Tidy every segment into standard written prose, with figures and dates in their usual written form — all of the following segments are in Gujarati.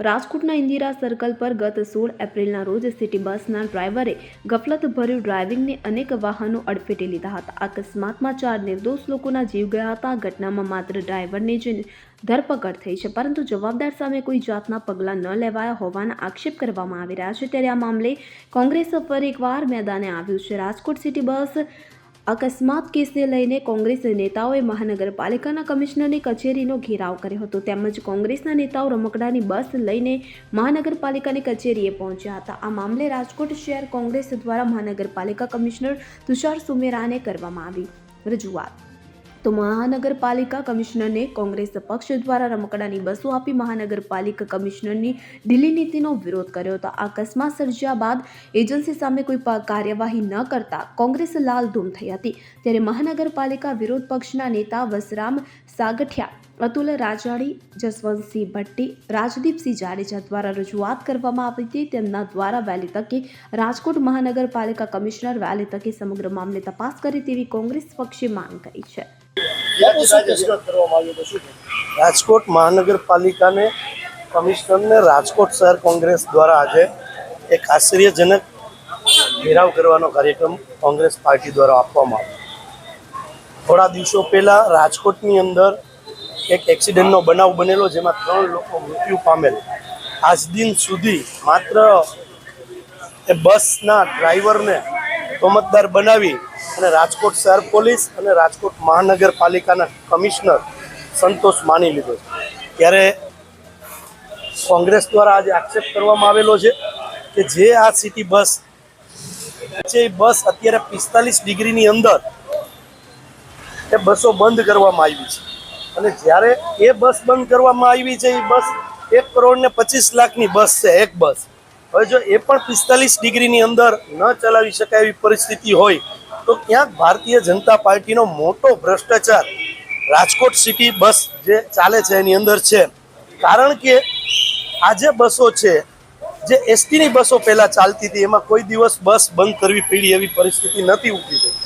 રાજકોટના ઇન્દિરા સર્કલ પર ગત 16 એપ્રિલના રોજ સિટી બસના ડ્રાઈવરે ગફલતભર્યું ડ્રાઇવિંગને અનેક વાહનો અડફેટે લીધા હતા. અકસ્માતમાં 4 નિર્દોષ લોકોના જીવ ગયા હતા. આ ઘટનામાં માત્ર ડ્રાઈવરની જ ધરપકડ થઈ છે, પરંતુ જવાબદાર સામે કોઈ જાતના પગલાં ન લેવાયા હોવાના આક્ષેપ કરવામાં આવી રહ્યા છે. ત્યારે આ મામલે કોંગ્રેસ ફરી એકવાર મેદાને આવ્યું છે. રાજકોટ સિટી બસ અકસ્માત કેસને લઈને કોંગ્રેસ નેતાઓએ મહાનગરપાલિકાના કમિશનરની કચેરીનો ઘેરાવ કર્યો હતો, તેમજ કોંગ્રેસના નેતાઓ રમકડાની બસ લઈને મહાનગરપાલિકાની કચેરીએ પહોંચ્યા હતા. આ મામલે રાજકોટ શહેર કોંગ્રેસ દ્વારા મહાનગરપાલિકા કમિશનર તુષાર સુમેરાને કરવામાં આવી રજૂઆત. તો મહાનગરપાલિકા કમિશનરને કોંગ્રેસ પક્ષ દ્વારા રમકડાની બસો આપી મહાનગરપાલિકા કમિશનરની ઢીલી નીતિનો વિરોધ કર્યો હતો. અકસ્માત સર્જ્યા બાદ એજન્સી સામે કોઈ કાર્યવાહી ન કરતા કોંગ્રેસ લાલધૂમ થઈ હતી. ત્યારે મહાનગરપાલિકા વિરોધ પક્ષના નેતા વસરામ સાગઠિયા, અતુલ રાજાણી, જસવંતસિંહ ભટ્ટી, રાજદીપસિંહ જાડેજા દ્વારા રજૂઆત કરવામાં આવી હતી. તેમના દ્વારા વહેલી તકે રાજકોટ મહાનગરપાલિકા કમિશનર વહેલી તકે સમગ્ર મામલે તપાસ કરે તેવી કોંગ્રેસ પક્ષે માંગ કરી છે. રાજકોટ મહાનગરપાલિકાને કમિશનરને રાજકોટ શહેર કોંગ્રેસ દ્વારા આજે એક આશ્ચર્યજનક ઘેરાવ કરવાનો કાર્યક્રમ કોંગ્રેસ પાર્ટી દ્વારા આપવામાં આવ્યો. થોડા દિવસો પહેલા રાજકોટની અંદર એક એક્સિડન્ટનો બનાવ બનેલો, જેમાં 3 લોકો મૃત્યુ પામેલ. આજ દિન સુધી માત્ર એ બસના ડ્રાઈવરને તોમતદાર બનાવી અને રાજકોટ શહેર પોલીસ અને રાજકોટ મહાનગરપાલિકાના કમિશનર સંતોષ માની લીધો છે. ત્યારે કોંગ્રેસ દ્વારા આજે આક્ષેપ કરવામાં આવેલો છે કે જે આ સિટી બસ છે, એ બસ અત્યારે 45 ડિગ્રીની અંદર એ બસો બંધ કરવામાં આવી છે. અને જ્યારે એ બસ બંધ કરવામાં આવી છે, એ બસ 1,25,00,000ની બસ છે, એક બસ. હવે જો એ પણ 45 ડિગ્રીની અંદર ન ચલાવી શકાય એવી પરિસ્થિતિ હોય તો ક્યાંક ભારતીય જનતા પાર્ટીનો મોટો ભ્રષ્ટાચાર રાજકોટ સિટી બસ જે ચાલે છે એની અંદર છે. કારણ કે આ જે બસો છે, જે એસટીની બસો પહેલાં ચાલતી હતી, એમાં કોઈ દિવસ બસ બંધ કરવી પડી એવી પરિસ્થિતિ નથી ઊભી થઈ.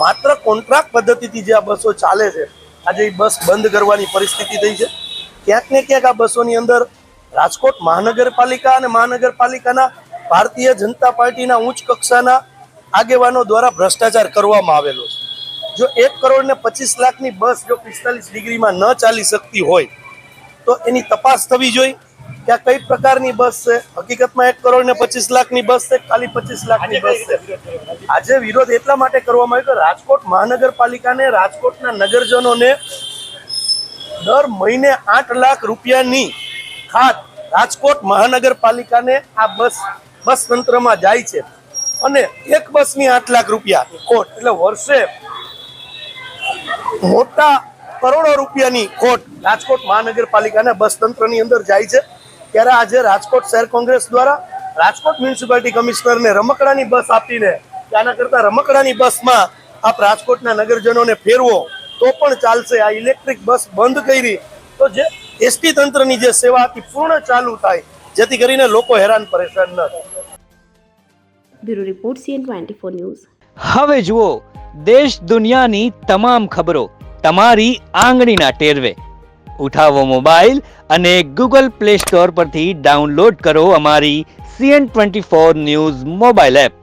માત્ર કોન્ટ્રાક્ટ પદ્ધતિથી જે આ બસો ચાલે છે, આજે એ બસ બંધ કરવાની પરિસ્થિતિ થઈ છે. ક્યાંક ને ક્યાંક આ બસોની અંદર રાજકોટ મહાનગરપાલિકા અને મહાનગરપાલિકાના ભારતીય જનતા પાર્ટીના ઉચ્ચ કક્ષાના આગેવાનો દ્વારા ભ્રષ્ટાચાર કરવામાં આવેલો છે. જો 1,25,00,000ની બસ જો 45 ડિગ્રીમાં ન ચાલી શકતી હોય તો એની તપાસ થવી જોઈએ કે આ કઈ પ્રકારની બસ છે. હકીકતમાં 1,25,00,000ની બસ છે, ખાલી 25,00,000ની બસ છે. આજે વિરોધ એટલા માટે કરવામાં આવ્યો કે રાજકોટ મહાનગરપાલિકાને, રાજકોટના નગરજનોને દર મહિને 8 લાખ રૂપિયાની ખાત રાજકોટ મહાનગરપાલિકાને આ બસ તંત્રમાં જાય છે. અને એક બસની 8 લાખ રૂપિયા ખોટ, એટલે વર્ષે મોટા કરોડો રૂપિયાની ખોટ રાજકોટ મહાનગરપાલિકાના બસ તંત્રની અંદર જાય છે. ત્યારે આજે રાજકોટ શહેર કોંગ્રેસ દ્વારા રાજકોટ મ્યુનિસિપાલિટી કમિશનરને રમકડાની બસ આપીને, આના કરતાં રમકડાની બસમાં આપ રાજકોટના નગરજનોને ફેરવો તો પણ ચાલશે. આ ઇલેક્ટ્રિક બસ બંધ કરી તો જે એસટી તંત્રની જે સેવા હતી પૂર્ણ ચાલુ થાય, જેથી કરીને લોકો હેરાન પરેશાન ન થાય. Bureau report CN24 news. હવે જુઓ દેશ દુનિયાની તમામ ખબરો તમારી આંગળીના ટેરવે. ઉઠાવો મોબાઈલ અને Google Play Store પરથી ડાઉનલોડ કરો અમારી CN24 ન્યૂઝ મોબાઈલ એપ.